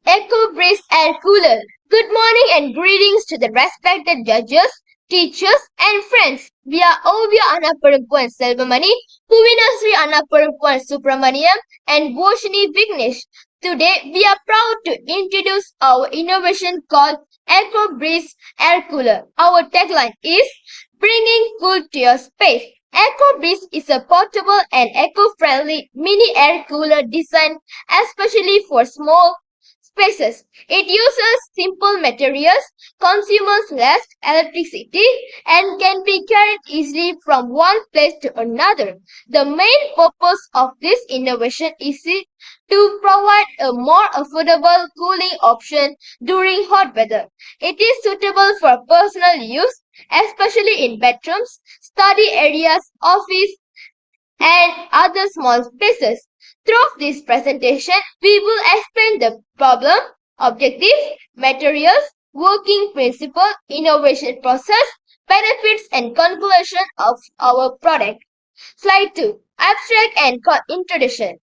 Ecobreeze Aircooler. Good morning and greetings to the respected judges, teachers and friends. We are OVIYAH Perempuan SELVAMANI, PUVINASREE Perempuan SUBRAMANIAM and VOSHINI VIGNESH. Today we are proud to introduce our innovation called Ecobreeze Aircooler. Our tagline is bringing cool to your space. Ecobreeze is a portable and eco-friendly mini air cooler designed especially for small spaces. It uses simple materials, consumes less electricity, and can be carried easily from one place to another. The main purpose of this innovation is to provide a more affordable cooling option during hot weather. It is suitable for personal use, especially in bedrooms, study areas, office, and other small spaces. Through this presentation, we will explain the problem, objectives, materials, working principle, innovation process, benefits and conclusion of our product. Slide 2. Abstract and introduction.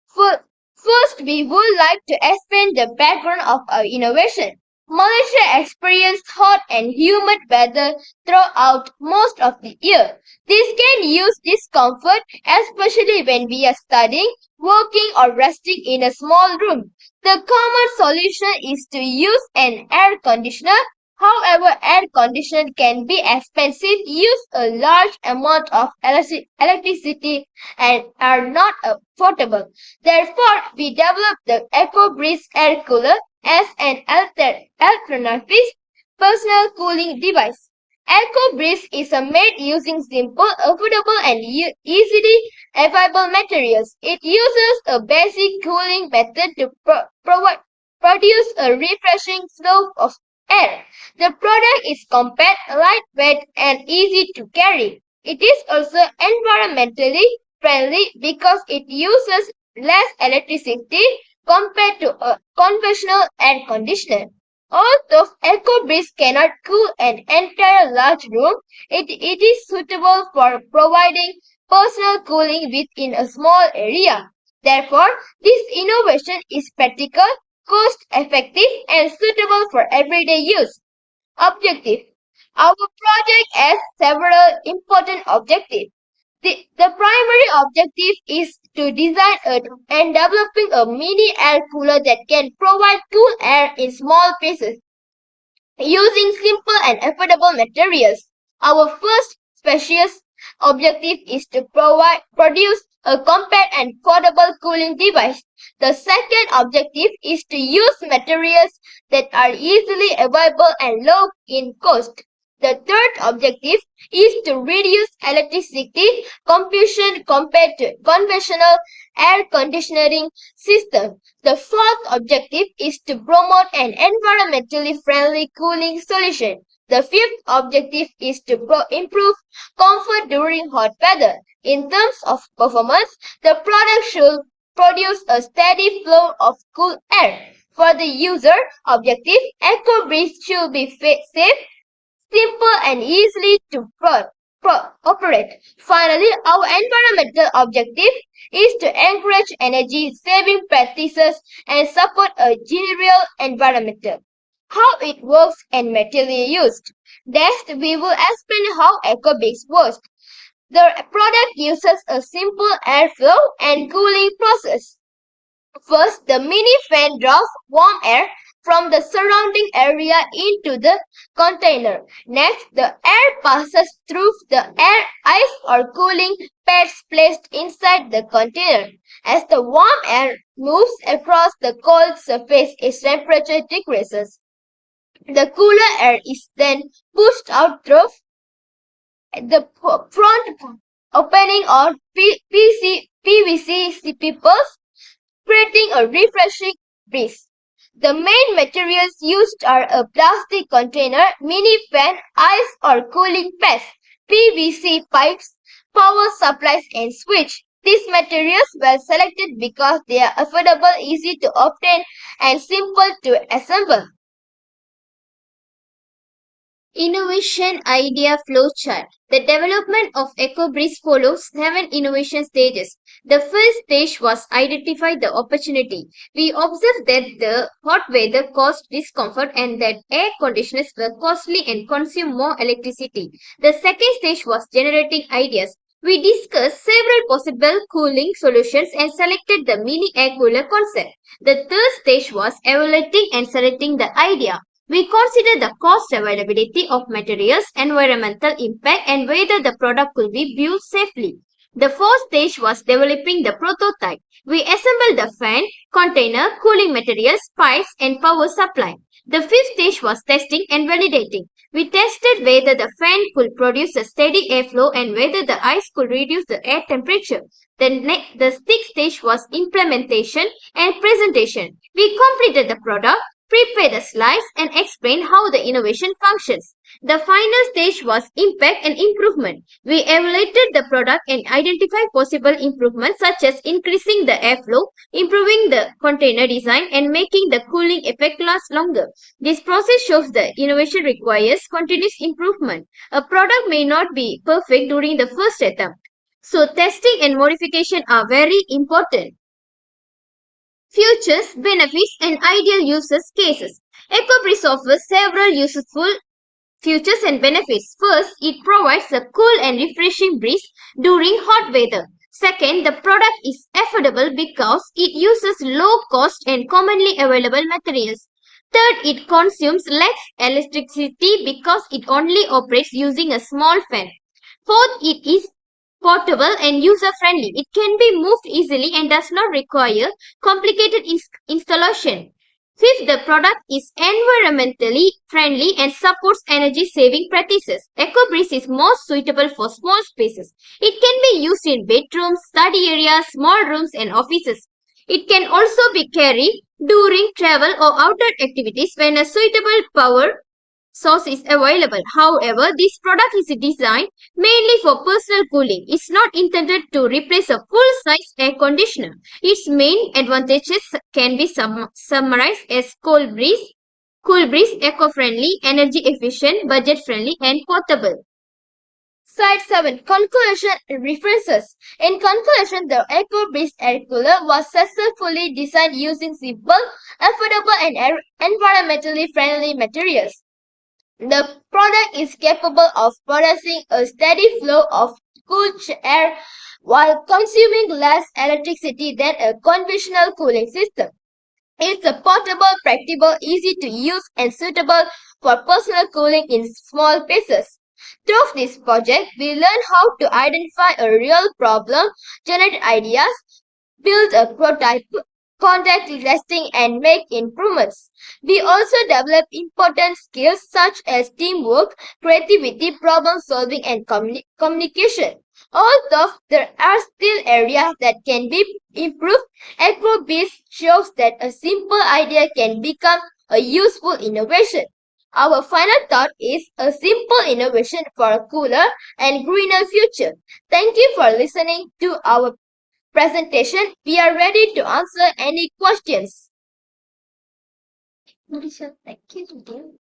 First, we would like to explain the background of our innovation. Malaysia experienced hot and humid weather throughout most of the year. This can use discomfort, especially when we are studying, working or resting in a small room. The common solution is to use an air conditioner. However, air conditioner can be expensive, use a large amount of electricity and are not affordable. Therefore, we developed the Ecobreeze air cooler as an alternative personal cooling device. Ecobreeze is made using simple, affordable and easily available materials. It uses a basic cooling method to produce a refreshing flow of air. The product is compact, lightweight and easy to carry. It is also environmentally friendly because it uses less electricity compared to a conventional air conditioner. Although Ecobreeze cannot cool an entire large room, it is suitable for providing personal cooling within a small area. Therefore, this innovation is practical, cost-effective, and suitable for everyday use. Objective. Our project has several important objectives. The primary objective is to design and developing a mini air cooler that can provide cool air in small spaces using simple and affordable materials. Our first specious objective is to produce a compact and affordable cooling device. The second objective is to use materials that are easily available and low in cost. The third objective is to reduce electricity consumption compared to conventional air conditioning system. The fourth objective is to promote an environmentally friendly cooling solution. The fifth objective is to improve comfort during hot weather. In terms of performance, the product should produce a steady flow of cool air. For the user objective, Ecobreeze should be safe, simple and easily to operate. Finally, our environmental objective is to encourage energy-saving practices and support a general environmental. How it works and materially used. Next, we will explain how Ecobreeze works. The product uses a simple airflow and cooling process. First, the mini fan draws warm air from the surrounding area into the container. Next, the air passes through the ice or cooling pads placed inside the container. As the warm air moves across the cold surface, its temperature decreases. The cooler air is then pushed out through the front opening or PVC pipples, creating a refreshing breeze. The main materials used are a plastic container, mini fan, ice or cooling pads, PVC pipes, power supplies and switch. These materials were selected because they are affordable, easy to obtain and simple to assemble. Innovation Idea Flowchart. The development of Ecobreeze follows 7 innovation stages. The first stage was identify the opportunity. We observed that the hot weather caused discomfort and that air conditioners were costly and consumed more electricity. The second stage was generating ideas. We discussed several possible cooling solutions and selected the mini air cooler concept. The third stage was evaluating and selecting the idea. We consider the cost, availability of materials, environmental impact, and whether the product could be built safely. The fourth stage was developing the prototype. We assembled the fan, container, cooling materials, pipes, and power supply. The fifth stage was testing and validating. We tested whether the fan could produce a steady airflow and whether the ice could reduce the air temperature. The sixth stage was implementation and presentation. We completed the product, prepare the slides, and explain how the innovation functions. The final stage was impact and improvement. We evaluated the product and identified possible improvements such as increasing the airflow, improving the container design, and making the cooling effect last longer. This process shows that innovation requires continuous improvement. A product may not be perfect during the first attempt. So testing and modification are very important. Features, benefits, and ideal uses cases. Ecobreeze offers several useful features and benefits. First, it provides a cool and refreshing breeze during hot weather. Second, the product is affordable because it uses low cost and commonly available materials. Third, it consumes less electricity because it only operates using a small fan. Fourth, it is portable and user-friendly. It can be moved easily and does not require complicated installation. Fifth, the product is environmentally friendly and supports energy-saving practices. Ecobreeze is most suitable for small spaces. It can be used in bedrooms, study areas, small rooms, and offices. It can also be carried during travel or outdoor activities when a suitable power source is available. However, this product is designed mainly for personal cooling. It's not intended to replace a full-size air conditioner. Its main advantages can be summarized as cool breeze, eco-friendly, energy efficient, budget-friendly, and portable. Slide 7. Conclusion and references. In conclusion, the Ecobreeze air cooler was successfully designed using simple, affordable, and environmentally friendly materials. The product is capable of producing a steady flow of cool air while consuming less electricity than a conventional cooling system. It's a portable, practical, easy to use, and suitable for personal cooling in small spaces. Through this project, we learn how to identify a real problem, generate ideas, build a prototype, contact testing, and make improvements. We also develop important skills such as teamwork, creativity, problem solving, and communication. Although there are still areas that can be improved, Ecobreeze shows that a simple idea can become a useful innovation. Our final thought is a simple innovation for a cooler and greener future. Thank you for listening to our presentation. We are ready to answer any questions. Thank you.